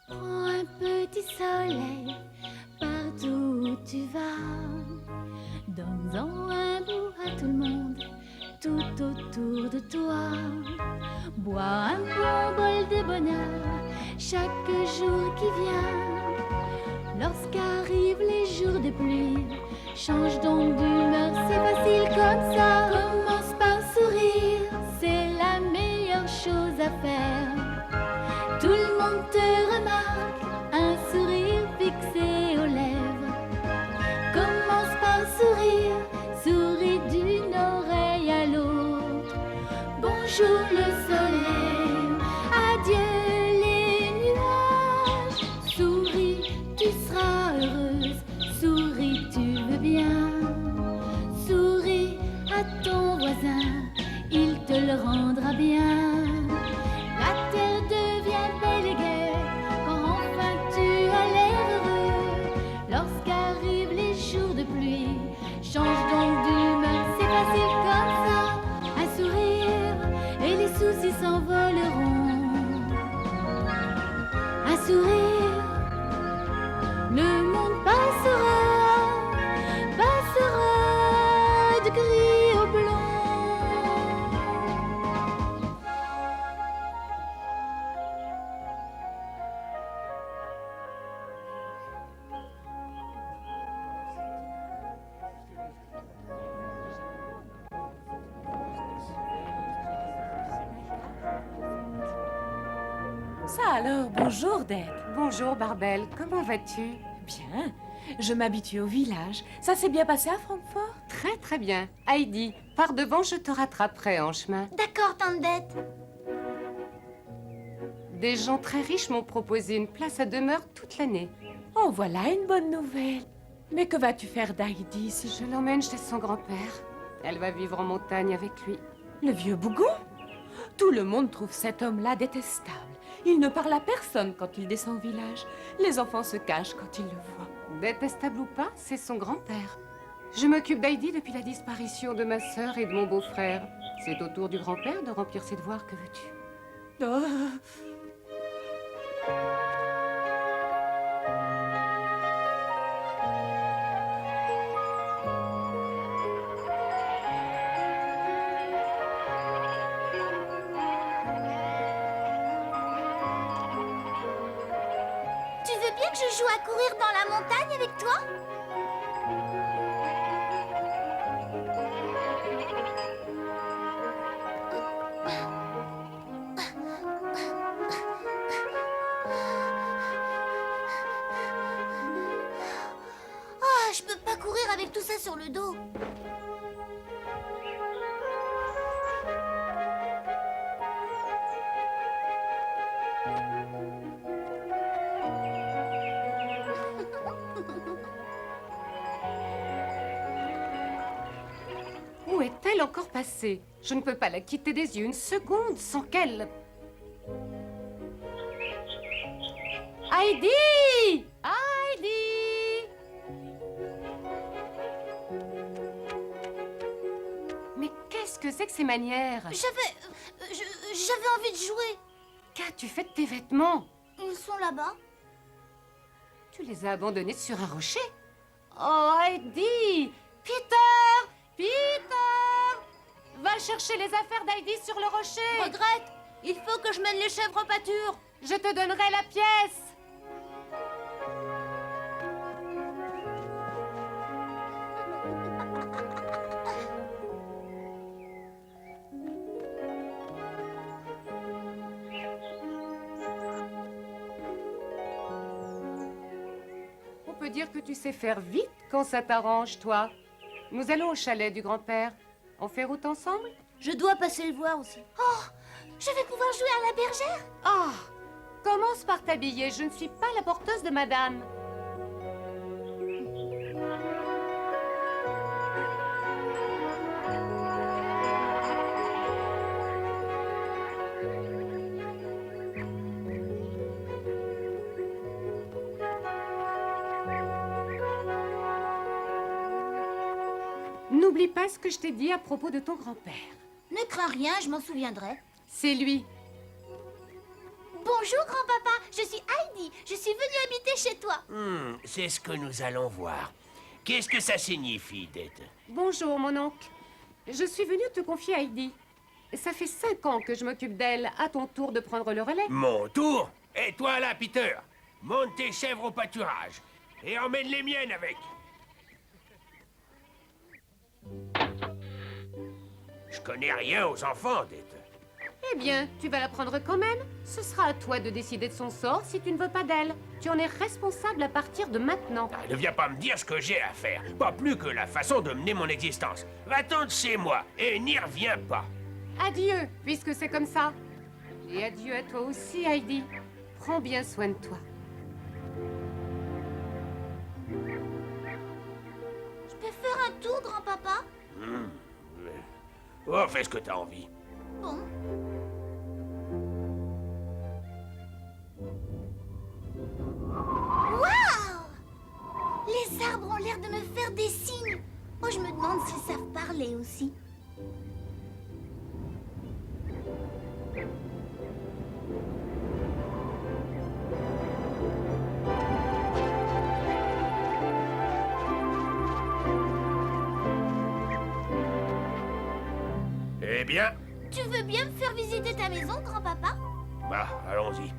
Prends un petit soleil partout où tu vas. Donne-en un bout à tout le monde, tout autour de toi. Bois un bon bol de bonheur chaque jour qui vient. Lorsqu'arrivent les jours de pluie, change donc d'humeur, c'est facile comme ça. Commence par sourire, c'est la meilleure chose à faire. Tout le monde te remarque, un sourire fixé aux lèvres. Commence par sourire, souris d'une oreille à l'autre. Bonjour le soleil, adieu les nuages. Souris, tu seras heureuse, souris, tu veux bien. Souris à ton voisin, il te le rendra bien. La terre devient belle et gaie quand enfin tu as l'air heureux. Lorsqu'arrivent les jours de pluie, change donc d'humeur, c'est facile comme ça. Un sourire et les soucis s'envoleront. Un sourire, le monde passera de gris au blanc. Ça alors, bonjour Deb. Bonjour Barbel, comment vas-tu? Bien, je m'habitue au village. Ça s'est bien passé à Francfort? Très très bien. Heidi, par devant, je te rattraperai en chemin. D'accord, tante Dette. Des gens très riches m'ont proposé une place à demeure toute l'année. Oh, voilà une bonne nouvelle. Mais que vas-tu faire d'Heidi si Je l'emmène chez son grand-père. Elle va vivre en montagne avec lui. Le vieux bougon? Tout le monde trouve cet homme-là détestable. Il ne parle à personne quand il descend au village. Les enfants se cachent quand ils le voient. Détestable ou pas, c'est son grand-père. Je m'occupe d'Heidi depuis la disparition de ma sœur et de mon beau-frère. C'est au tour du grand-père de remplir ses devoirs, que veux-tu? Oh. Tu veux bien que je joue à courir dans la montagne avec toi? Ah, je peux pas courir avec tout ça sur le dos. Où est-elle encore passée? Je ne peux pas la quitter des yeux une seconde sans qu'elle... Heidi! Heidi! Mais qu'est-ce que c'est que ces manières? J'avais envie de jouer. Qu'as-tu fait de tes vêtements? Ils sont là-bas. Tu les as abandonnés sur un rocher? Oh, Heidi! Peter! Peter! Va chercher les affaires d'Heidi sur le rocher! Regrette, il faut que je mène les chèvres en pâture. Je te donnerai la pièce! On peut dire que tu sais faire vite quand ça t'arrange, toi. Nous allons au chalet du grand-père. On fait route ensemble? Je dois passer le voir aussi. Oh, je vais pouvoir jouer à la bergère. Ah! Commence par t'habiller. Je ne suis pas la porteuse de madame. N'oublie pas ce que je t'ai dit à propos de ton grand-père. Ne crains rien, je m'en souviendrai. C'est lui. Bonjour, grand-papa. Je je suis Heidi. Je suis venue habiter chez toi. C'est ce que nous allons voir. Qu'est-ce que ça signifie, Dete? Bonjour, mon oncle. Je suis venue te confier Heidi. Ça fait 5 ans que je m'occupe d'elle. À ton tour de prendre le relais. Mon tour? Et toi là, Peter? Monte tes chèvres au pâturage. Et emmène les miennes avec. Je connais rien aux enfants, Dete. Eh bien, tu vas la prendre quand même. Ce sera à toi de décider de son sort si tu ne veux pas d'elle. Tu en es responsable à partir de maintenant. Ne viens pas me dire ce que j'ai à faire. Pas plus que la façon de mener mon existence. Va-t'en de chez moi et n'y reviens pas. Adieu, puisque c'est comme ça. Et adieu à toi aussi, Heidi. Prends bien soin de toi. Je peux faire un tour, grand-papa? Oh, fais ce que t'as envie. Bon. Waouh! Les arbres ont l'air de me faire des signes. Oh, je me demande s'ils savent parler aussi. Eh bien, Tu veux bien me faire visiter ta maison, grand-papa? bah, allons-y.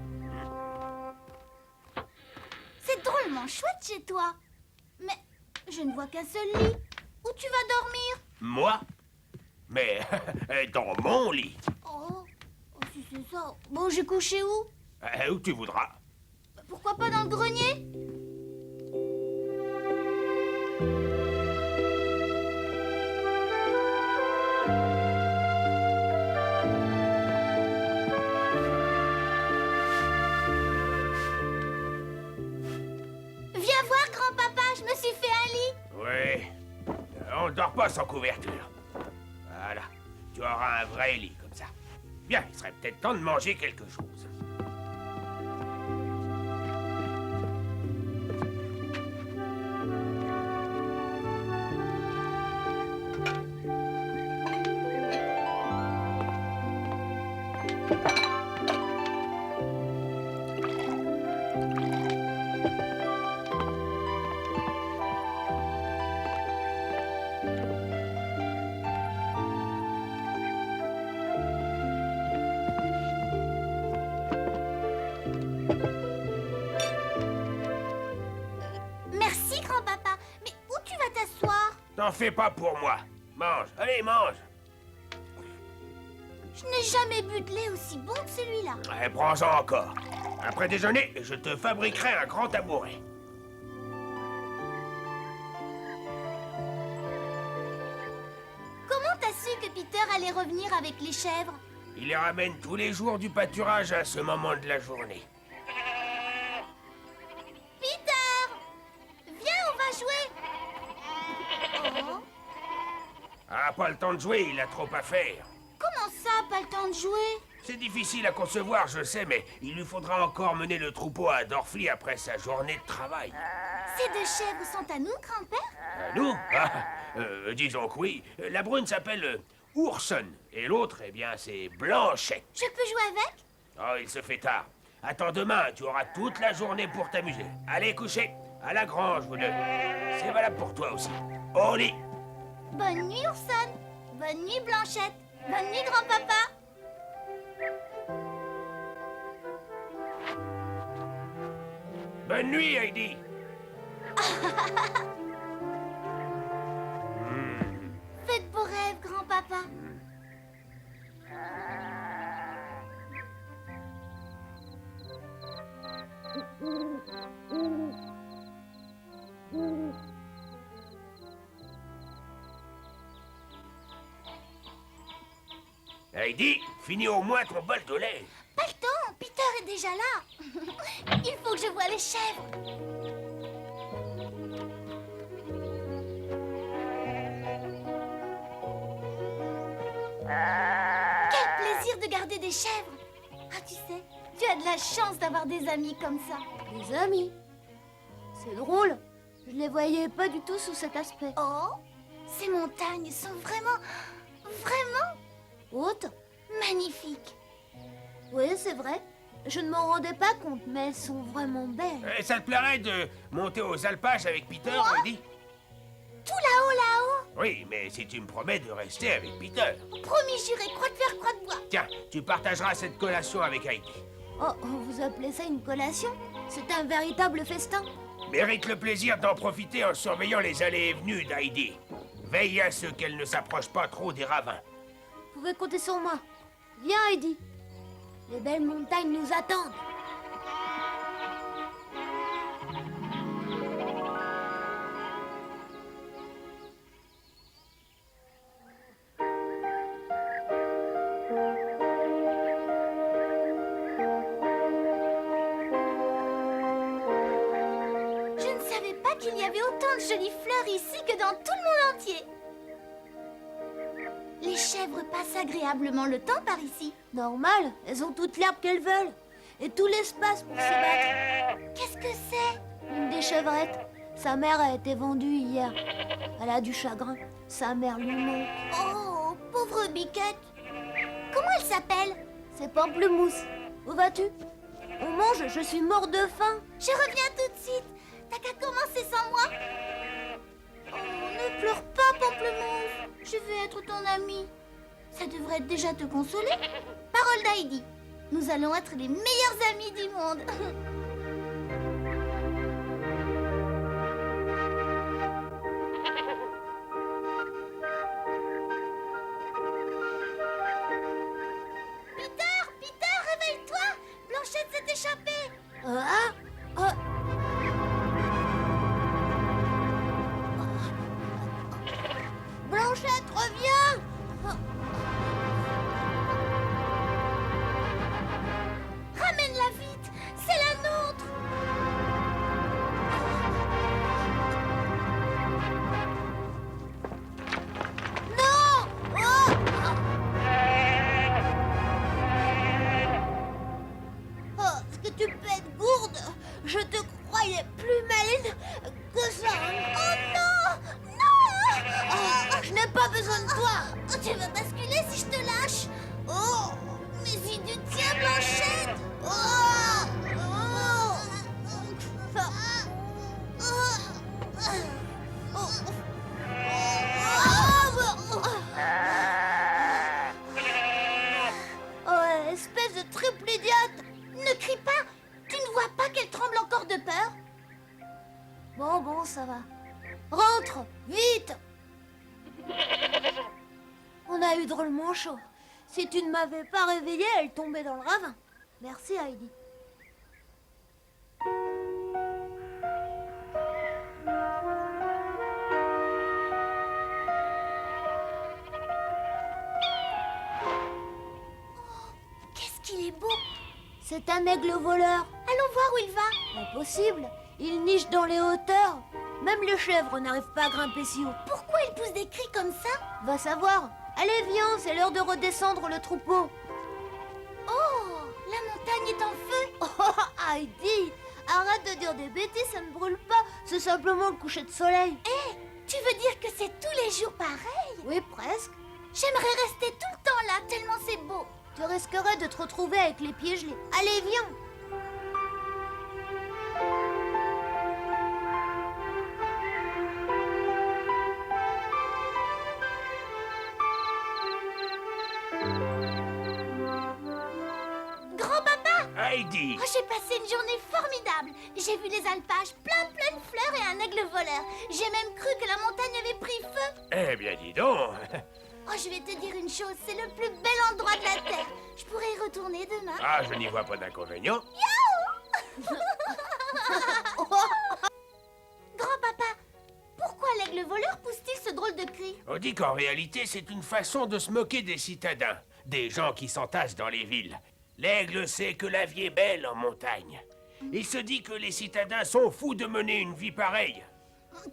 C'est drôlement chouette chez toi. Mais je ne vois qu'un seul lit. Où tu vas dormir? Moi? Mais dans mon lit. Oh, si c'est ça. Bon, j'ai couché où? Où tu voudras. Pourquoi pas dans le grenier? Viens voir, grand-papa, je me suis fait un lit. Oui. On ne dort pas sans couverture. Voilà. Tu auras un vrai lit comme ça. Bien, il serait peut-être temps de manger quelque chose. Merci, grand-papa. Mais où tu vas t'asseoir? T'en fais pas pour moi. Mange, allez, mange. Je n'ai jamais bu de lait aussi bon que celui-là. Prends-en encore. Après déjeuner, je te fabriquerai un grand tabouret. Comment t'as su que Peter allait revenir avec les chèvres? Il les ramène tous les jours du pâturage à ce moment de la journée. Peter! Viens, on va jouer. Oh, Ah, pas le temps de jouer, il a trop à faire. comment ça, pas le temps de jouer? C'est difficile à concevoir, je sais, mais il lui faudra encore mener le troupeau à Dorfli après sa journée de travail. Ces deux chèvres sont à nous, grand-père? Nous? Disons que oui. La brune s'appelle Ourson, et l'autre, eh bien, c'est Blanchette. Je peux jouer avec? Oh, il se fait tard. Attends demain, tu auras toute la journée pour t'amuser. Allez, coucher. À la grange, vous deux. C'est valable pour toi aussi. Au lit. Bonne nuit, Ourson. Bonne nuit, Blanchette. Bonne nuit, grand-papa. Bonne nuit, Heidi. Faites beaux rêves, grand-papa. Heidi, finis au moins ton bol de lait. Pas le temps, Peter est déjà là. Il faut que je voie les chèvres. Quel plaisir de garder des chèvres. Ah, tu sais, tu as de la chance d'avoir des amis comme ça. Des amis. C'est drôle. Je les voyais pas du tout sous cet aspect. Oh, ces montagnes sont vraiment Haute. magnifiques. Oui, c'est vrai. Je ne m'en rendais pas compte, mais elles sont vraiment belles. Ça te plairait de monter aux alpages avec Peter, Heidi? Tout là-haut, là-haut. Oui, mais si tu me promets de rester avec Peter. Promis, j'irai croix de fer, croix de bois. Tiens, tu partageras cette collation avec Heidi. Oh, vous appelez ça une collation? C'est un véritable festin. Mérite le plaisir d'en profiter en surveillant les allées et venues d'Heidi. Veille à ce qu'elle ne s'approche pas trop des ravins. Vous pouvez compter sur moi. Viens, Heidi. Les belles montagnes nous attendent. Je ne savais pas qu'il y avait autant de jolies fleurs ici que dans tout le monde entier. Les chèvres passent agréablement le temps par ici. Normal, elles ont toute l'herbe qu'elles veulent. Et tout l'espace pour se battre. Qu'est-ce que c'est? Une des chevrettes. Sa mère a été vendue hier. Elle a du chagrin. Sa mère lui manque. Oh, pauvre biquette. Comment elle s'appelle? C'est Pamplemousse. Où vas-tu? On mange, je suis mort de faim. Je reviens tout de suite. T'as qu'à commencer sans moi. Oh, ne pleure pas, Pamplemousse. Je veux être ton amie. Ça devrait déjà te consoler. Parole d'Heidi. Nous allons être les meilleurs amis du monde. Peter, réveille-toi. Blanchette s'est échappée. Blanchette, reviens. Ramène-la vite, c'est la nôtre. Non. Oh, ce que tu peux être gourde. Je te croyais plus maligne que ça. Oh non. Non. Oh, je n'ai pas besoin de toi. Tu vas basculer si je te lâche. Oh, mais si tu tiens, Blanchette. Oh, espèce de triple idiote. Ne crie pas. Tu ne vois pas qu'elle tremble encore de peur? Bon, ça va. Rentre, vite. On a eu drôlement chaud. Si tu ne m'avais pas réveillée, elle tombait dans le ravin. Merci, Heidi. Qu'est-ce qu'il est beau! C'est un aigle voleur. Allons voir où il va. Impossible. Il niche dans les hauteurs. Même les chèvres n'arrivent pas à grimper si haut. Pourquoi il pousse des cris comme ça? Va savoir. Allez, viens, c'est l'heure de redescendre le troupeau. Oh, la montagne est en feu. Oh, Heidi, arrête de dire des bêtises, ça ne brûle pas. C'est simplement le coucher de soleil. Hé, tu veux dire que c'est tous les jours pareil? Oui, presque. J'aimerais rester tout le temps là, tellement c'est beau. Tu risquerais de te retrouver avec les pieds gelés. Allez, viens. Heidi! Oh, j'ai passé une journée formidable. J'ai vu les alpages, plein de fleurs et un aigle voleur. J'ai même cru que la montagne avait pris feu. Eh bien, dis donc! Oh, je vais te dire une chose, c'est le plus bel endroit de la Terre. Je pourrais y retourner demain. Ah, je n'y vois pas d'inconvénient. Grand-papa, pourquoi l'aigle voleur pousse-t-il ce drôle de cri? On dit qu'en réalité, c'est une façon de se moquer des citadins, des gens qui s'entassent dans les villes. L'aigle sait que la vie est belle en montagne. Il se dit que les citadins sont fous de mener une vie pareille.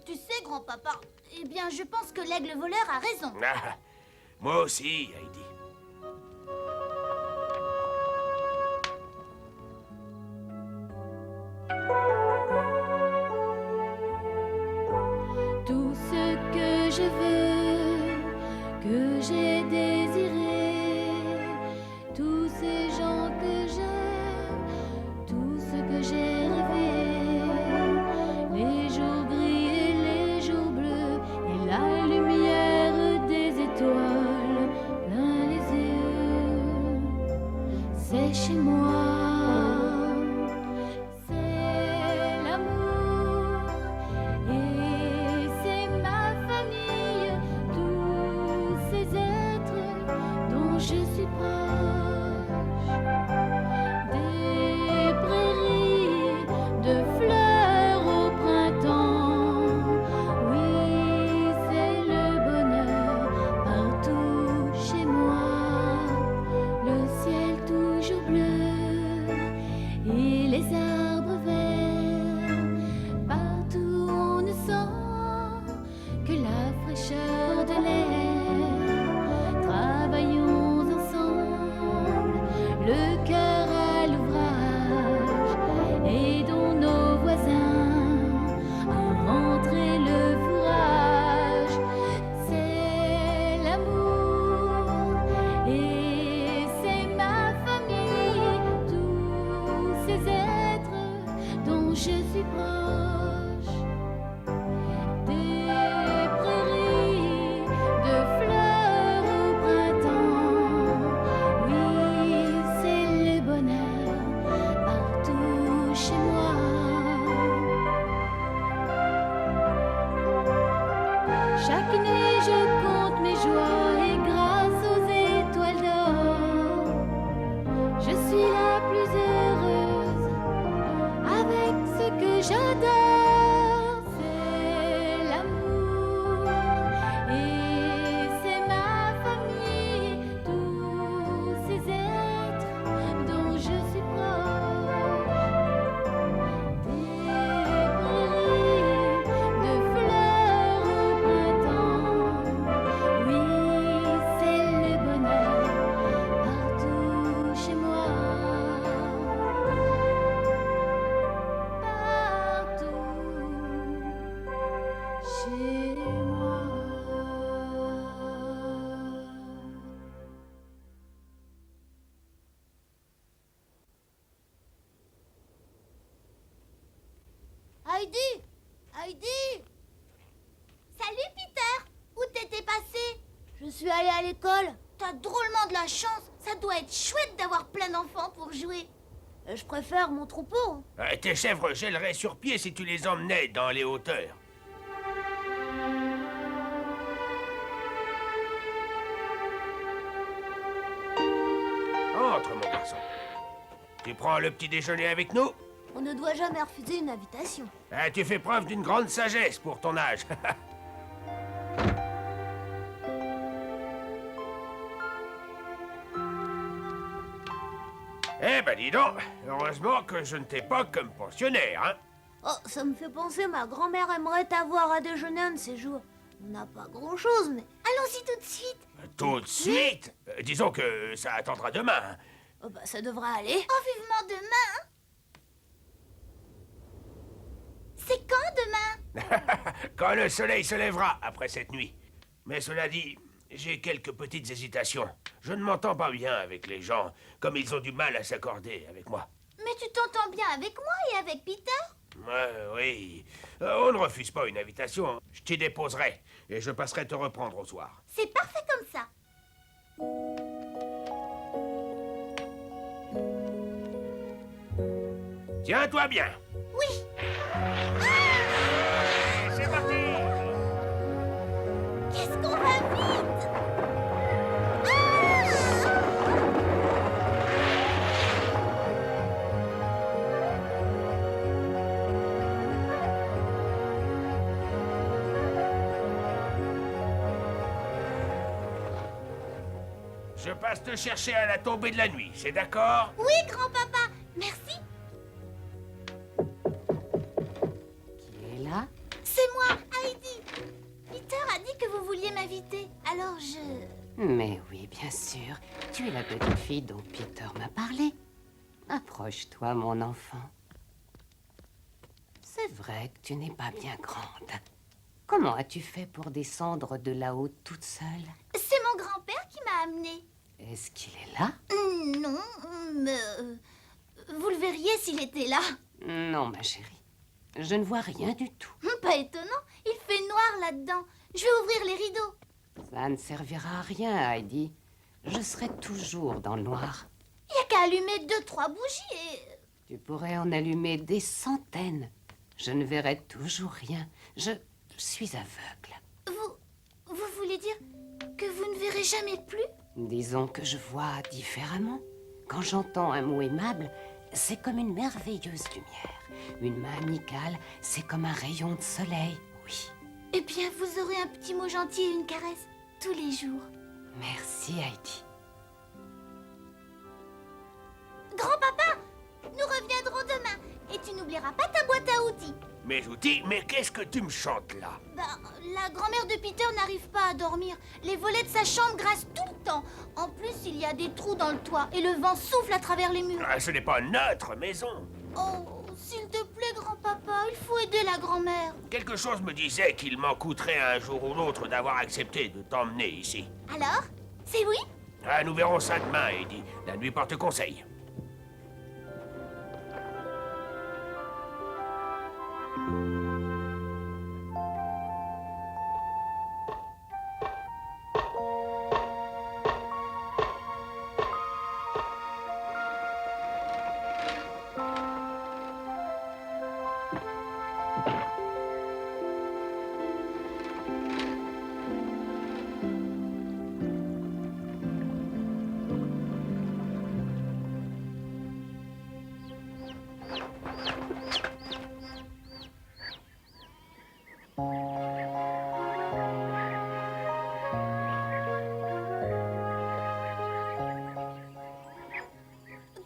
Tu sais, grand-papa, eh bien, je pense que l'aigle voleur a raison. Ah, moi aussi, Heidi. Tout ce que je veux, que j'ai désiré, tous ces gens que j'aime je suis proche des prairies de fleurs au printemps. Oui, c'est le bonheur partout chez moi. Chaque nuit je compte mes joies et grâce aux étoiles d'or, je suis la plus heureuse avec ce que j'adore. C'est l'amour et c'est ma famille, tous ces êtres dont je suis proche. Des prairies de fleurs au printemps, oui, c'est le bonheur partout chez moi. Partout chez moi. Heidi! Heidi! Salut, Peter! Où t'étais passé? Je suis allée à l'école. T'as drôlement de la chance. Ça doit être chouette d'avoir plein d'enfants pour jouer. Je préfère mon troupeau. Tes chèvres gèleraient sur pied si tu les emmenais dans les hauteurs. Entre, mon garçon. Tu prends le petit déjeuner avec nous? On ne doit jamais refuser une invitation. Tu fais preuve d'une grande sagesse pour ton âge. Eh ben dis donc, heureusement que je ne t'ai pas comme pensionnaire, hein. Oh, ça me fait penser, ma grand-mère aimerait t'avoir à déjeuner un de ces jours. On n'a pas grand-chose, mais allons-y tout de suite. Tout de suite? Disons que ça attendra demain. Hein. Oh, bah, ça devrait aller. Oh, vivement demain. C'est quand demain? Quand le soleil se lèvera après cette nuit. Mais cela dit, j'ai quelques petites hésitations. Je ne m'entends pas bien avec les gens, comme ils ont du mal à s'accorder avec moi. Mais tu t'entends bien avec moi et avec Peter? Oui. On ne refuse pas une invitation. Je t'y déposerai et je passerai te reprendre au soir. C'est parfait comme ça. Tiens-toi bien. Oui. C'est parti. Qu'est-ce qu'on va vite? Je passe te chercher à la tombée de la nuit, c'est d'accord? Oui, grand-papa. Merci. Qui est là? C'est moi, Heidi. Peter a dit que vous vouliez m'inviter. Alors je... Mais oui, bien sûr. Tu es la petite fille dont Peter m'a parlé. Approche-toi, mon enfant. C'est vrai que tu n'es pas bien grande. Comment as-tu fait pour descendre de là-haut toute seule? C'est mon grand-père qui m'a amenée. Est-ce qu'il est là? Non, mais... vous le verriez s'il était là. Non, ma chérie. Je ne vois rien du tout. Pas étonnant, il fait noir là-dedans. Je vais ouvrir les rideaux. Ça ne servira à rien, Heidi. Je serai toujours dans le noir. Il n'y a qu'à allumer 2-3 bougies et... Tu pourrais en allumer des centaines. Je ne verrai toujours rien. Je suis aveugle. Vous voulez dire que vous ne verrez jamais plus? Disons que je vois différemment. Quand j'entends un mot aimable, c'est comme une merveilleuse lumière. Une main amicale, c'est comme un rayon de soleil, oui. Eh bien, vous aurez un petit mot gentil et une caresse tous les jours. Merci, Heidi. Grand-papa, nous reviendrons demain. Et tu n'oublieras pas ta boîte à outils. Mes outils? Mais qu'est-ce que tu me chantes là? La grand-mère de Peter n'arrive pas à dormir. Les volets de sa chambre grincent tout le temps. En plus, il y a des trous dans le toit et le vent souffle à travers les murs. Ce n'est pas notre maison. Oh, s'il te plaît, grand-papa, il faut aider la grand-mère. Quelque chose me disait qu'il m'en coûterait un jour ou l'autre d'avoir accepté de t'emmener ici. Alors, c'est oui? Nous verrons ça demain, Eddie. La nuit porte conseil.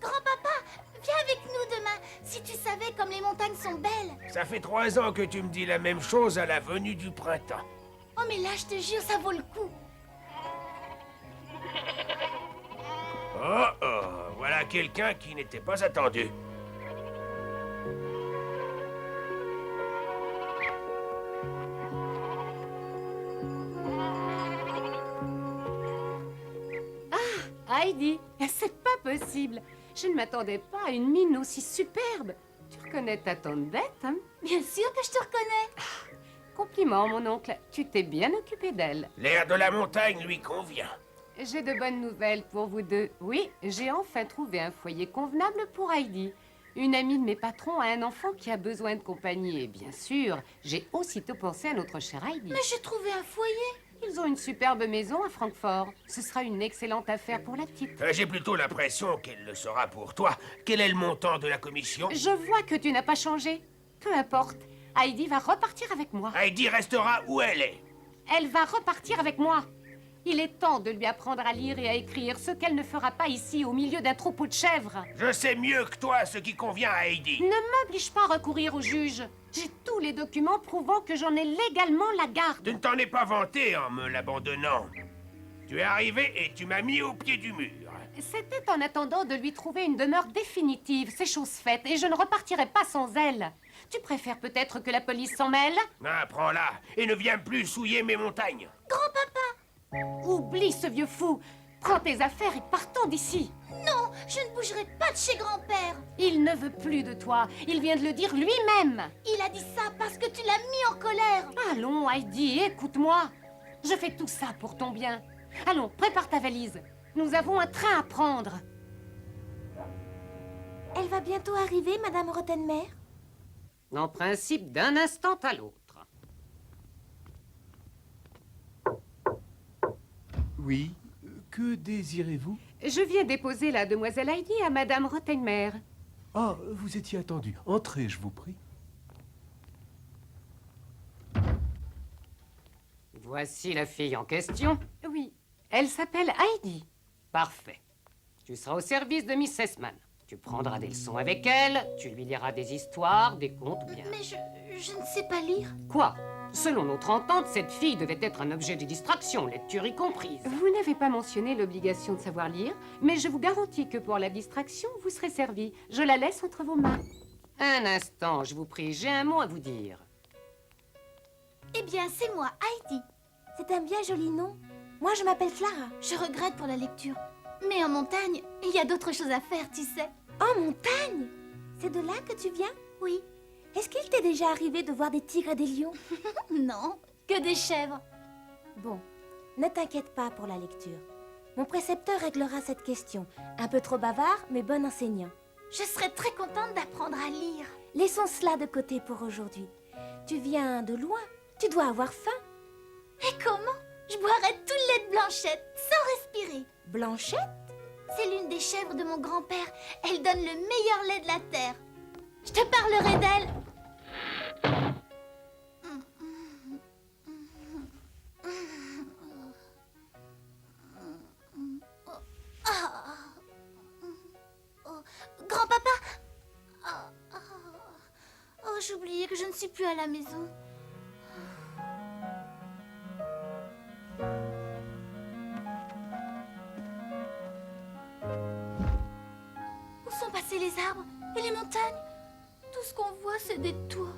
Grand-papa, viens avec nous demain. Si tu savais comme les montagnes sont belles. Ça fait 3 ans que tu me dis la même chose à la venue du printemps. Oh mais là, je te jure, ça vaut le coup. Oh oh, voilà quelqu'un qui n'était pas attendu. Heidi, c'est pas possible. Je ne m'attendais pas à une mine aussi superbe. Tu reconnais ta tante bête, hein? Bien sûr que je te reconnais. Compliment, mon oncle. Tu t'es bien occupé d'elle. L'air de la montagne lui convient. J'ai de bonnes nouvelles pour vous deux. Oui, j'ai enfin trouvé un foyer convenable pour Heidi. Une amie de mes patrons a un enfant qui a besoin de compagnie. Et bien sûr, j'ai aussitôt pensé à notre chère Heidi. Mais j'ai trouvé un foyer. Ils ont une superbe maison à Francfort. Ce sera une excellente affaire pour la petite. J'ai plutôt l'impression qu'elle le sera pour toi. Quel est le montant de la commission? Je vois que tu n'as pas changé. Peu importe. Heidi va repartir avec moi. Heidi restera où elle est. Elle va repartir avec moi. Il est temps de lui apprendre à lire et à écrire, ce qu'elle ne fera pas ici, au milieu d'un troupeau de chèvres. Je sais mieux que toi ce qui convient à Heidi. Ne m'oblige pas à recourir au juge. J'ai tous les documents prouvant que j'en ai légalement la garde. Tu ne t'en es pas vanté en me l'abandonnant. Tu es arrivé et tu m'as mis au pied du mur. C'était en attendant de lui trouver une demeure définitive, c'est chose faite, et je ne repartirai pas sans elle. Tu préfères peut-être que la police s'en mêle? Ah, prends-la et ne viens plus souiller mes montagnes. Oublie ce vieux fou. Prends tes affaires et partons d'ici. Non, je ne bougerai pas de chez grand-père. Il ne veut plus de toi. Il vient de le dire lui-même. Il a dit ça parce que tu l'as mis en colère. Allons, Heidi, écoute-moi. Je fais tout ça pour ton bien. Allons, prépare ta valise. Nous avons un train à prendre. Elle va bientôt arriver, Madame Rottenmeier. En principe, d'un instant à l'autre. Oui, que désirez-vous? Je viens déposer la demoiselle Heidi à Madame Rottenmeier. Ah, vous étiez attendu. Entrez, je vous prie. Voici la fille en question. Oui, elle s'appelle Heidi. Parfait. Tu seras au service de Miss Sessman. Tu prendras des leçons avec elle, tu lui liras des histoires, des contes ou bien... Mais je ne sais pas lire. Quoi? Selon notre entente, cette fille devait être un objet de distraction, lecture y comprise. Vous n'avez pas mentionné l'obligation de savoir lire, mais je vous garantis que pour la distraction, vous serez servi. Je la laisse entre vos mains. Un instant, je vous prie, j'ai un mot à vous dire. Eh bien, c'est moi, Heidi. C'est un bien joli nom. Moi, je m'appelle Clara. Je regrette pour la lecture. Mais en montagne, il y a d'autres choses à faire, tu sais. En montagne? C'est de là que tu viens? Oui. Est-ce qu'il t'est déjà arrivé de voir des tigres et des lions? Non, que des chèvres. Bon, ne t'inquiète pas pour la lecture. Mon précepteur réglera cette question. Un peu trop bavard, mais bon enseignant. Je serais très contente d'apprendre à lire. Laissons cela de côté pour aujourd'hui. Tu viens de loin. Tu dois avoir faim. Et comment? Je boirais tout le lait de Blanchette, sans respirer. Blanchette? C'est l'une des chèvres de mon grand-père. Elle donne le meilleur lait de la terre. Je te parlerai d'elle. Grand-papa! Oh, j'oubliais que je ne suis plus à la maison. Où sont passés les arbres et les montagnes? Tout ce qu'on voit, c'est des toits.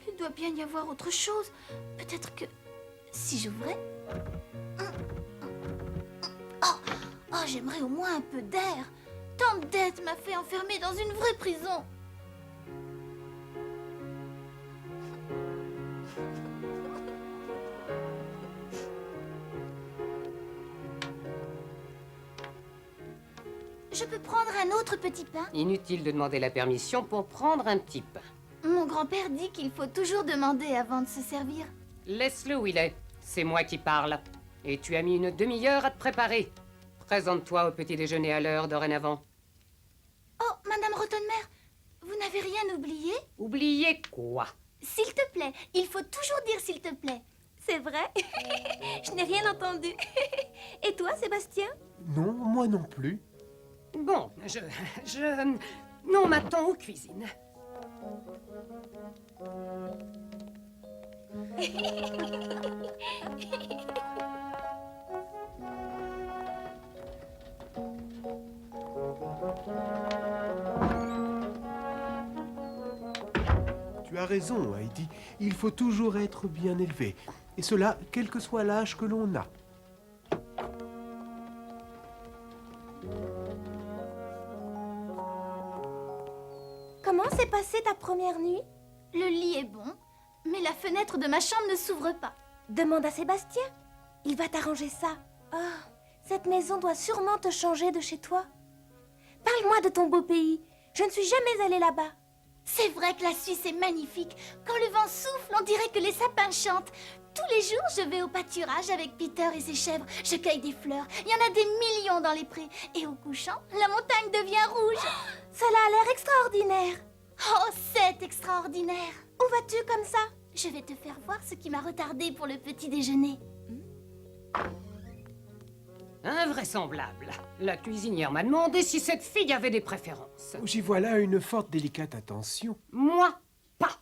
Il doit bien y avoir autre chose. Peut-être que... si j'ouvrais... Oh, j'aimerais au moins un peu d'air. Tant de dettes m'a fait enfermer dans une vraie prison. Je peux prendre un autre petit pain? Inutile de demander la permission pour prendre un petit pain. Mon grand-père dit qu'il faut toujours demander avant de se servir. Laisse-le où il est. C'est moi qui parle. Et tu as mis une demi-heure à te préparer. Présente-toi au petit déjeuner à l'heure dorénavant. Oh, Madame Rottenmeier, vous n'avez rien oublié? Oubliez quoi? S'il te plaît, il faut toujours dire s'il te plaît. C'est vrai? Je n'ai rien entendu. Et toi, Sébastien? Non, moi non plus. Bon, Non, m'attends aux cuisines. Tu as raison, Heidi. Il faut toujours être bien élevé. Et cela, quel que soit l'âge que l'on a. Comment s'est passée ta première nuit? Le lit est bon, mais la fenêtre de ma chambre ne s'ouvre pas. Demande à Sébastien. Il va t'arranger ça. Oh, cette maison doit sûrement te changer de chez toi. Parle-moi de ton beau pays. Je ne suis jamais allée là-bas. C'est vrai que la Suisse est magnifique. Quand le vent souffle, on dirait que les sapins chantent. Tous les jours, je vais au pâturage avec Peter et ses chèvres. Je cueille des fleurs. Il y en a des millions dans les prés. Et au couchant, la montagne devient rouge. Cela a l'air extraordinaire. Oh, c'est extraordinaire. Où vas-tu comme ça? Je vais te faire voir ce qui m'a retardé pour le petit déjeuner. Invraisemblable. La cuisinière m'a demandé si cette fille avait des préférences. J'y vois là une forte délicate attention. Moi, pas.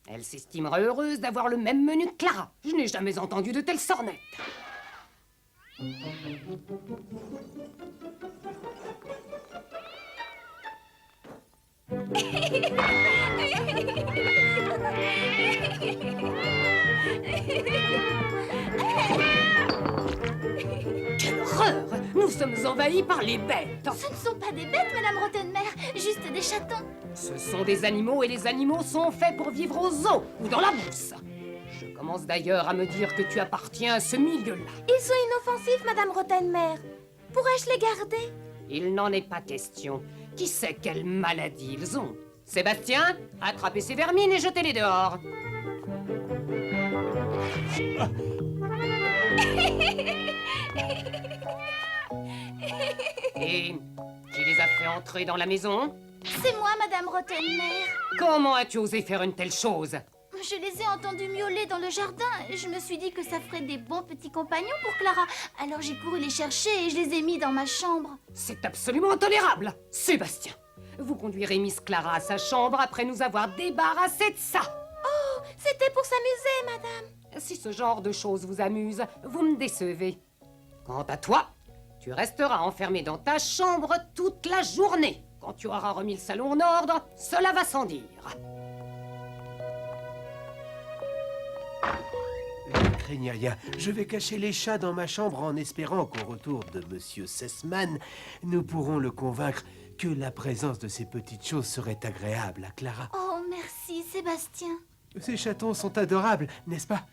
Elle s'estimera heureuse d'avoir le même menu que Clara. Je n'ai jamais entendu de telle sornette. Quelle horreur! Nous sommes envahis par les bêtes. Ce ne sont pas des bêtes, Madame Rottenmeier, juste des chatons. Ce sont des animaux et les animaux sont faits pour vivre aux eaux ou dans la mousse. Je commence d'ailleurs à me dire que tu appartiens à ce milieu-là. Ils sont inoffensifs, Madame Rottenmeier. Pourrais-je les garder? Il n'en est pas question. Qui sait quelle maladie ils ont? Sébastien, attrapez ces vermines et jetez-les dehors. Et qui les a fait entrer dans la maison? C'est moi, Madame Rottenmeier. Comment as-tu osé faire une telle chose? Je les ai entendus miauler dans le jardin. Je me suis dit que ça ferait des bons petits compagnons pour Clara. Alors j'ai couru les chercher et je les ai mis dans ma chambre. C'est absolument intolérable! Sébastien, vous conduirez Miss Clara à sa chambre après nous avoir débarrassé de ça. Oh, c'était pour s'amuser, madame. Si ce genre de choses vous amuse, vous me décevez. Quant à toi, tu resteras enfermé dans ta chambre toute la journée. Quand tu auras remis le salon en ordre, cela va sans dire. Ne craignez rien, je vais cacher les chats dans ma chambre en espérant qu'au retour de Monsieur Sessman, nous pourrons le convaincre que la présence de ces petites choses serait agréable à Clara. Oh, merci, Sébastien. Ces chatons sont adorables, n'est-ce pas?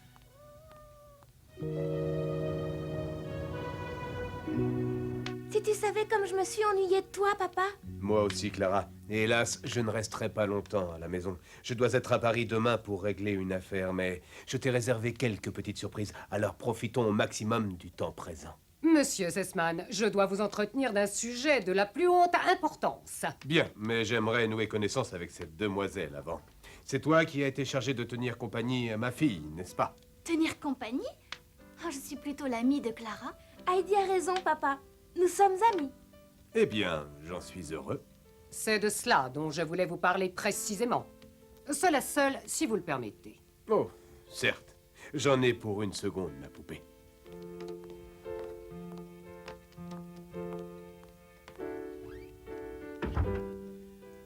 Si tu savais comme je me suis ennuyée de toi, papa. Moi aussi, Clara. Et hélas, je ne resterai pas longtemps à la maison. Je dois être à Paris demain pour régler une affaire, mais je t'ai réservé quelques petites surprises, alors profitons au maximum du temps présent. Monsieur Sessman, je dois vous entretenir d'un sujet de la plus haute importance. Bien, mais j'aimerais nouer connaissance avec cette demoiselle avant. C'est toi qui as été chargé de tenir compagnie à ma fille, n'est-ce pas? Tenir compagnie? Oh, je suis plutôt l'amie de Clara. Heidi a raison, papa. Nous sommes amis. Eh bien, j'en suis heureux. C'est de cela dont je voulais vous parler précisément. Cela seul, si vous le permettez. Oh, certes. J'en ai pour une seconde, ma poupée.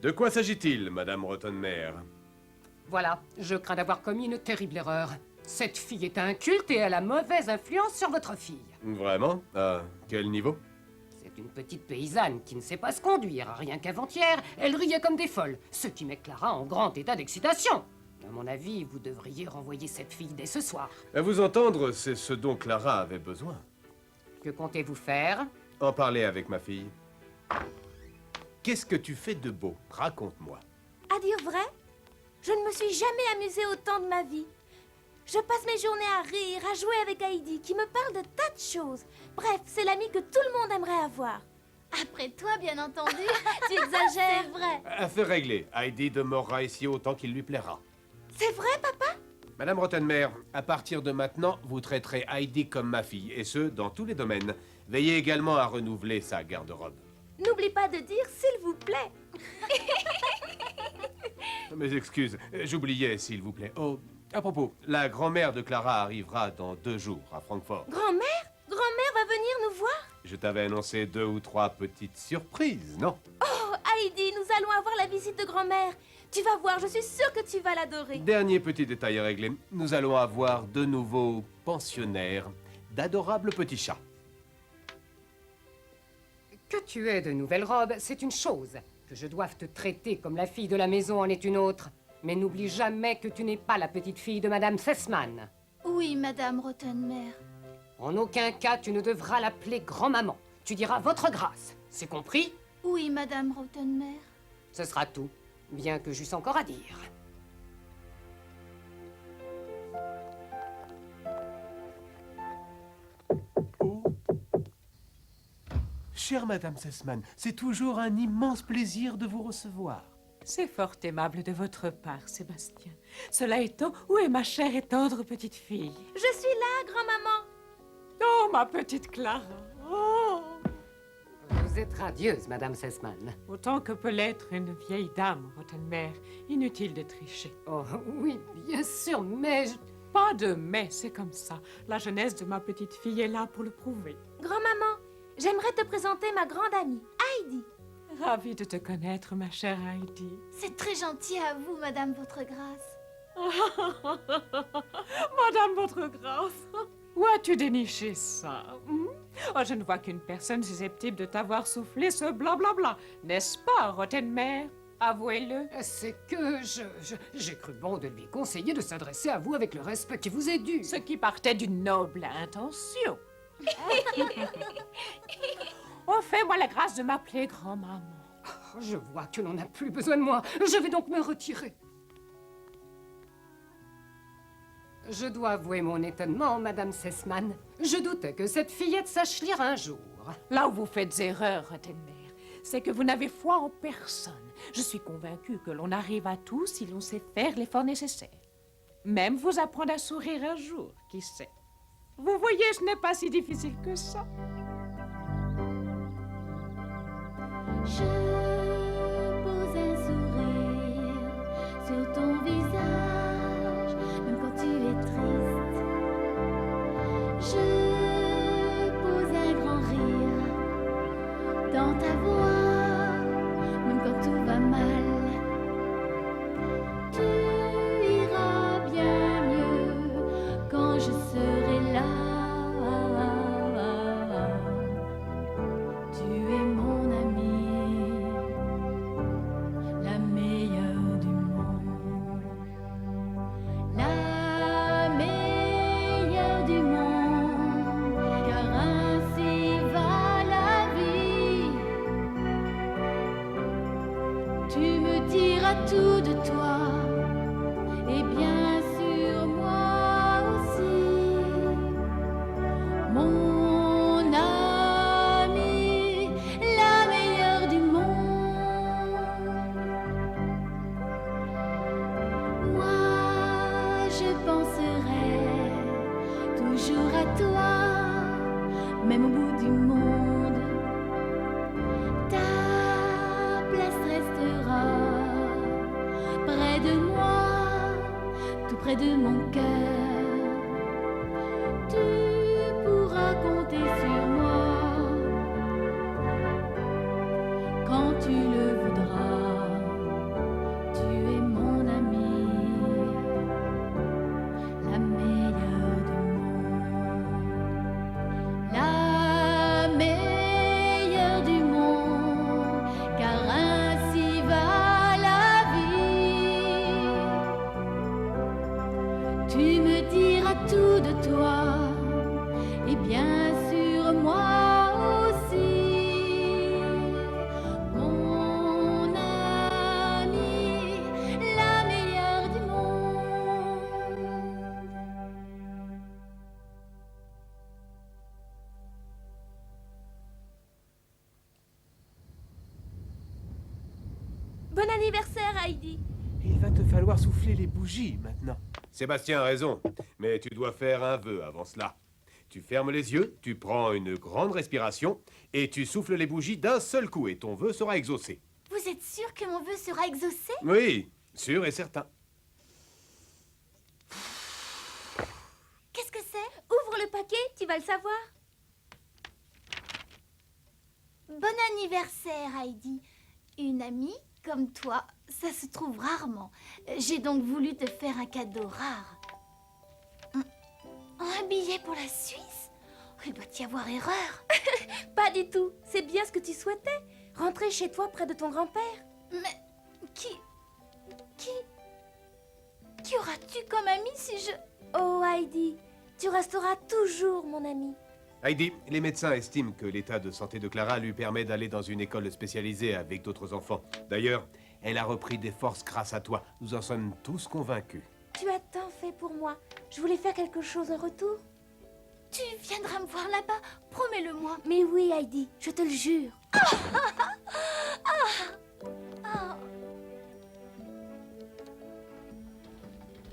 De quoi s'agit-il, Madame Rottenmeier? Voilà, je crains d'avoir commis une terrible erreur. Cette fille est inculte et elle a mauvaise influence sur votre fille. Vraiment? À quel niveau? C'est une petite paysanne qui ne sait pas se conduire. Rien qu'avant-hier, elle riait comme des folles, ce qui met Clara en grand état d'excitation. À mon avis, vous devriez renvoyer cette fille dès ce soir. À vous entendre, c'est ce dont Clara avait besoin. Que comptez-vous faire? En parler avec ma fille. qu'est-ce que tu fais de beau? Raconte-moi. À dire vrai, je ne me suis jamais amusée autant de ma vie. Je passe mes journées à rire, à jouer avec Heidi, qui me parle de tas de choses. Bref, c'est l'amie que tout le monde aimerait avoir. Après toi, bien entendu. Tu exagères. C'est vrai. Affaire réglée. Heidi demeurera ici autant qu'il lui plaira. C'est vrai, papa? Madame Rottenmeier, à partir de maintenant, vous traiterez Heidi comme ma fille, et ce, dans tous les domaines. Veillez également à renouveler sa garde-robe. N'oublie pas de dire « s'il vous plaît ». Mes excuses, j'oubliais, s'il vous plaît. Oh, à propos, la grand-mère de Clara arrivera dans 2 jours à Francfort. Grand-mère? Grand-mère va venir nous voir? Je t'avais annoncé 2 ou 3 petites surprises, non? Oh, Heidi, nous allons avoir la visite de grand-mère. Tu vas voir, je suis sûre que tu vas l'adorer. Dernier petit détail à régler. Nous allons avoir de nouveaux pensionnaires, d'adorables petits chats. Que tu aies de nouvelles robes, c'est une chose. Que je doive te traiter comme la fille de la maison en est une autre. Mais n'oublie jamais que tu n'es pas la petite fille de Madame Sessman. Oui, Madame Rottenmeier. En aucun cas, tu ne devras l'appeler grand-maman. Tu diras votre grâce. C'est compris? Oui, Madame Rottenmeier. Ce sera tout, bien que j'eusse encore à dire. Chère Madame Sessman, c'est toujours un immense plaisir de vous recevoir. C'est fort aimable de votre part, Sébastien. Cela étant, où est ma chère et tendre petite fille? Je suis là, grand-maman. Oh, ma petite Clara. Oh! Vous êtes radieuse, Madame Sessman. Autant que peut l'être une vieille dame, Rottenmeier. Inutile de tricher. Oh, oui, bien sûr, mais... Pas de mais, c'est comme ça. La jeunesse de ma petite fille est là pour le prouver. Grand-maman, j'aimerais te présenter ma grande amie, Heidi. Ravie de te connaître, ma chère Heidi. C'est très gentil à vous, Madame votre grâce. Madame votre grâce, où as-tu déniché ça? Oh, je ne vois qu'une personne susceptible de t'avoir soufflé ce blablabla. N'est-ce pas, Rottenmeier? Avouez-le. C'est que j'ai cru bon de lui conseiller de s'adresser à vous avec le respect qui vous est dû. Ce qui partait d'une noble intention. Oh, fais-moi la grâce de m'appeler grand-maman. Oh, je vois que l'on n'a plus besoin de moi. Je vais donc me retirer. Je dois avouer mon étonnement, Madame Sessman. Je doutais que cette fillette sache lire un jour. Là où vous faites erreur, Rottenmeier, c'est que vous n'avez foi en personne. Je suis convaincue que l'on arrive à tout si l'on sait faire l'effort nécessaire. Même vous apprendre à sourire un jour, qui sait. Vous voyez, ce n'est pas si difficile que ça. Je pose un sourire sur ton visage, même quand tu es triste. Je pose un grand rire dans ta voix, même quand tout va mal. Tu iras bien mieux quand je serai là. Tu es mon amie, la meilleure du monde. La meilleure du monde, car ainsi va la vie. Tu me diras tout de toi, et bien sûr moi aussi. Mon amie, la meilleure du monde. Moi, je penserai toujours à toi, même au bout du monde. Ta place restera près de moi, tout près de mon cœur. Tu pourras compter sur moi quand tu le voudras. Tu es mon ami, la meilleure du monde. La meilleure du monde, car ainsi va la vie. Tu me diras tout de toi, et bien sûr moi aussi. Mon anniversaire, Heidi. Il va te falloir souffler les bougies maintenant. Sébastien a raison, mais tu dois faire un vœu avant cela. Tu fermes les yeux, tu prends une grande respiration et tu souffles les bougies d'un seul coup et ton vœu sera exaucé. Vous êtes sûr que mon vœu sera exaucé? Oui, sûr et certain. Qu'est-ce que c'est? Ouvre le paquet, tu vas le savoir. Bon anniversaire, Heidi. Une amie comme toi, ça se trouve rarement. J'ai donc voulu te faire un cadeau rare. Un billet pour la Suisse? Il doit y avoir erreur. Pas du tout. C'est bien ce que tu souhaitais. Rentrer chez toi près de ton grand-père. Mais qui auras-tu comme ami si je... Oh Heidi, tu resteras toujours mon amie. Heidi, les médecins estiment que l'état de santé de Clara lui permet d'aller dans une école spécialisée avec d'autres enfants. D'ailleurs, elle a repris des forces grâce à toi. Nous en sommes tous convaincus. Tu as tant fait pour moi. Je voulais faire quelque chose en retour. Tu viendras me voir là-bas, promets-le-moi. Mais oui Heidi, je te le jure.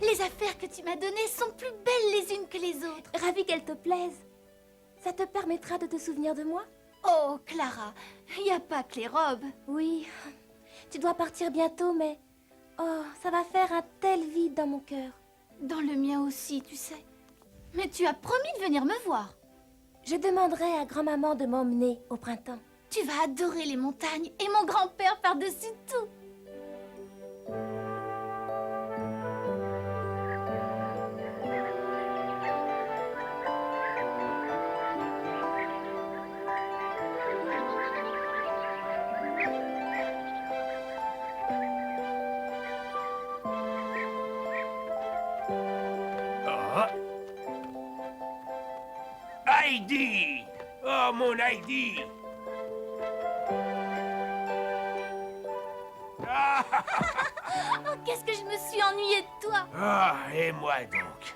Les affaires que tu m'as données sont plus belles les unes que les autres. Ravie qu'elles te plaisent. Ça te permettra de te souvenir de moi? Oh, Clara, il n'y a pas que les robes. Oui, tu dois partir bientôt, mais... Oh, ça va faire un tel vide dans mon cœur. Dans le mien aussi, tu sais. Mais tu as promis de venir me voir. Je demanderai à grand-maman de m'emmener au printemps. Tu vas adorer les montagnes et mon grand-père par-dessus tout. Heidi! Oh, mon Heidi! Oh, qu'est-ce que je me suis ennuyée de toi. Ah, et moi donc?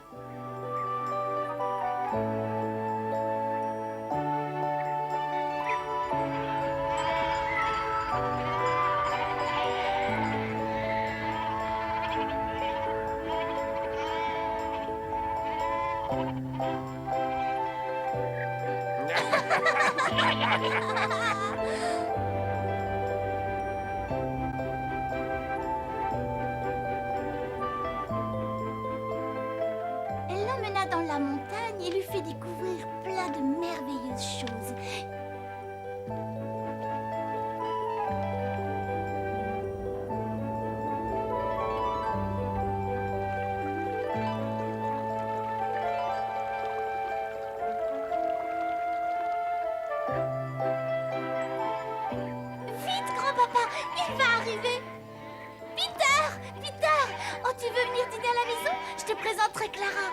Elle l'emmena dans la montagne et lui fit découvrir plein de merveilleuses choses. Vite, grand-papa, il va arriver. Peter! Peter! Oh, tu veux venir dîner à la maison? Je te présenterai Clara.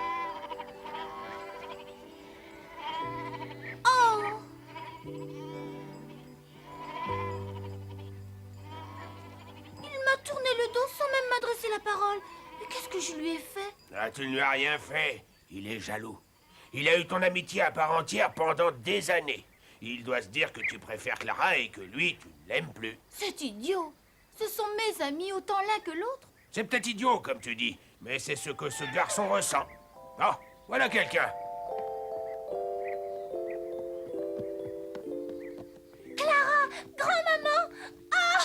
Oh! Il m'a tourné le dos sans même m'adresser la parole. Mais qu'est-ce que je lui ai fait? Ah, tu ne lui as rien fait. Il est jaloux. Il a eu ton amitié à part entière pendant des années. Il doit se dire que tu préfères Clara et que lui, tu ne l'aimes plus. C'est idiot. Ce sont mes amis autant l'un que l'autre. C'est peut-être idiot, comme tu dis, mais c'est ce que ce garçon ressent. Ah, voilà quelqu'un. Clara! Grand-maman! Ah!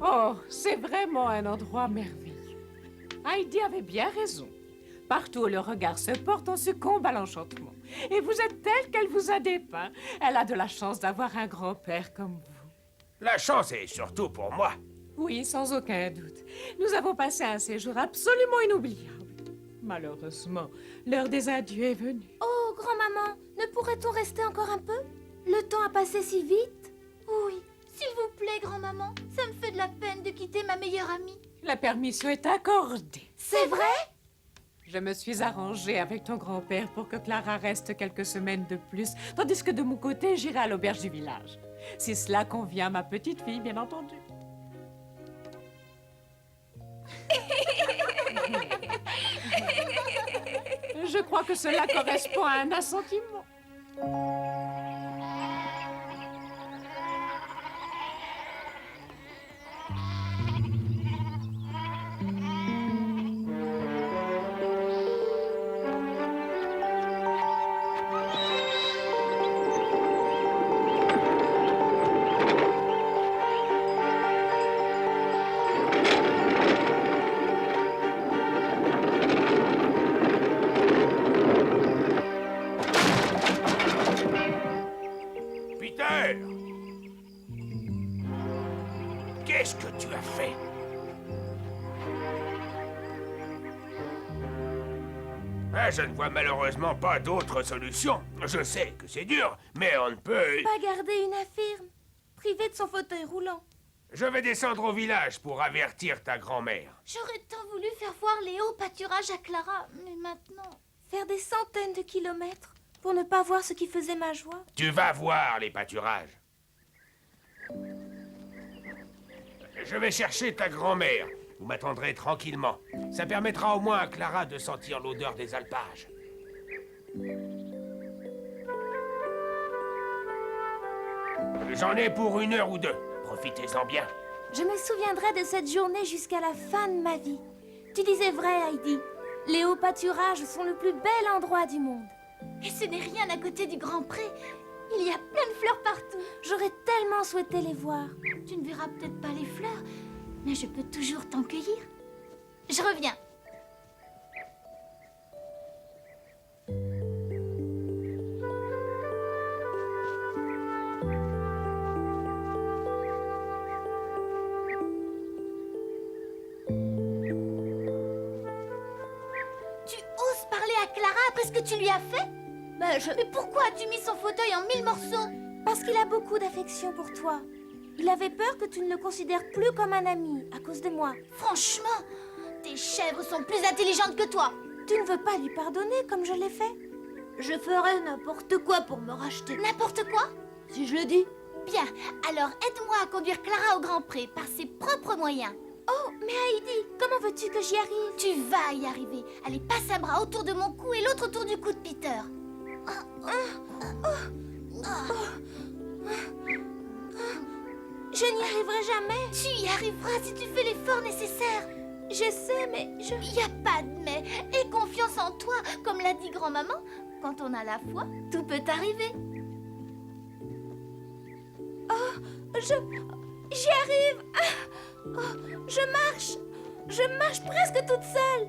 Oh, c'est vraiment un endroit merveilleux. Heidi avait bien raison. Partout où le regard se porte, on succombe à l'enchantement. Et vous êtes telle qu'elle vous a dépeint. Elle a de la chance d'avoir un grand-père comme vous. La chance est surtout pour moi. Oui, sans aucun doute. Nous avons passé un séjour absolument inoubliable. Malheureusement, l'heure des adieux est venue. Oh, grand-maman, ne pourrait-on rester encore un peu? Le temps a passé si vite. Oui, s'il vous plaît, grand-maman. Ça me fait de la peine de quitter ma meilleure amie. La permission est accordée. C'est vrai? Je me suis arrangée avec ton grand-père pour que Clara reste quelques semaines de plus, tandis que de mon côté, j'irai à l'auberge du village. Si cela convient à ma petite fille, bien entendu. Je crois crois que cela correspond à un assentiment. Peter! Qu'est-ce que tu as fait? Ah, je ne vois malheureusement pas d'autre solution. Je sais que c'est dur, mais on ne peut... Pas garder une infirme, privée de son fauteuil roulant. Je vais descendre au village pour avertir ta grand-mère. J'aurais tant voulu faire voir les hauts pâturages à Clara, mais maintenant... Faire des centaines de kilomètres pour ne pas voir ce qui faisait ma joie. Tu vas voir les pâturages. Je vais chercher ta grand-mère. Vous m'attendrez tranquillement. Ça permettra au moins à Clara de sentir l'odeur des alpages. J'en ai pour 1 heure ou 2. Profitez-en bien. Je me souviendrai de cette journée jusqu'à la fin de ma vie. Tu disais vrai, Heidi. Les hauts pâturages sont le plus bel endroit du monde. Et ce n'est rien à côté du Grand Pré. Il y a plein de fleurs partout. J'aurais tellement souhaité les voir. Tu ne verras peut-être pas les fleurs, mais je peux toujours t'en cueillir. Je reviens. Tu oses parler à Clara après ce que tu lui as fait? Mais pourquoi as-tu mis son fauteuil en 1000 morceaux? Parce qu'il a beaucoup d'affection pour toi. Il avait peur que tu ne le considères plus comme un ami à cause de moi. Franchement, tes chèvres sont plus intelligentes que toi. Tu ne veux pas lui pardonner comme je l'ai fait? Je ferais n'importe quoi pour me racheter. N'importe quoi? Si je le dis. Bien, alors aide-moi à conduire Clara au Grand Pré par ses propres moyens. Oh, mais Heidi, comment veux-tu que j'y arrive? Tu vas y arriver. Allez, passe un bras autour de mon cou et l'autre autour du cou de Peter. Je n'y arriverai jamais. Tu y arriveras si tu fais l'effort nécessaire. Je sais, mais je... Il n'y a pas de mais. Aie confiance en toi. Comme l'a dit grand-maman, quand on a la foi, tout peut arriver. J'y arrive. Je marche presque toute seule.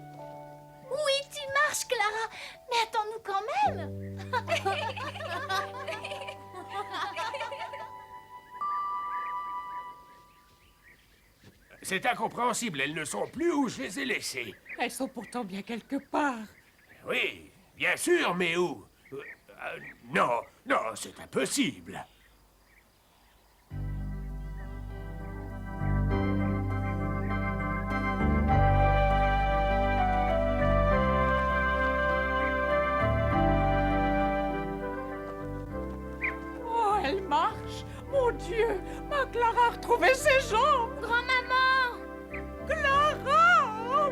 Oui, tu marches, Clara. Mais attends-nous quand même. C'est incompréhensible, elles ne sont plus où je les ai laissées. Elles sont pourtant bien quelque part. Oui, bien sûr, mais où? Non, non, c'est impossible. Oh, elle marche. Mon Dieu, ma Clara a retrouvé ses jambes. Grand-maman! Clara!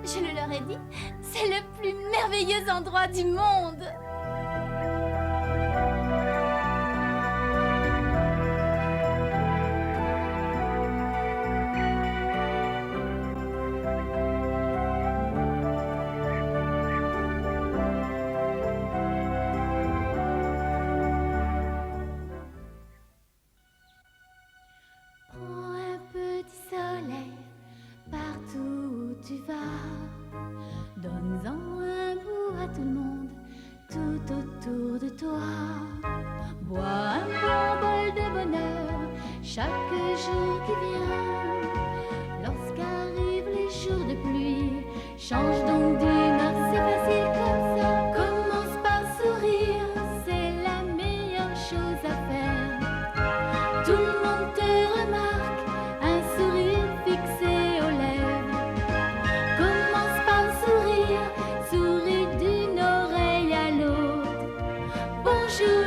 Je le leur ai dit, c'est le plus merveilleux endroit du monde. Prends un petit soleil partout où tu vas. Donne-en un bout à tout le monde, tout autour de toi. Bois un bon bol de bonheur chaque jour qui vient. Lorsqu'arrivent les jours de pluie, change donc d'humeur, c'est facile comme ça. Commence par sourire, c'est la meilleure chose à faire. Tout le monde te remarque, un sourire fixé aux lèvres. Commence par sourire, bonjour.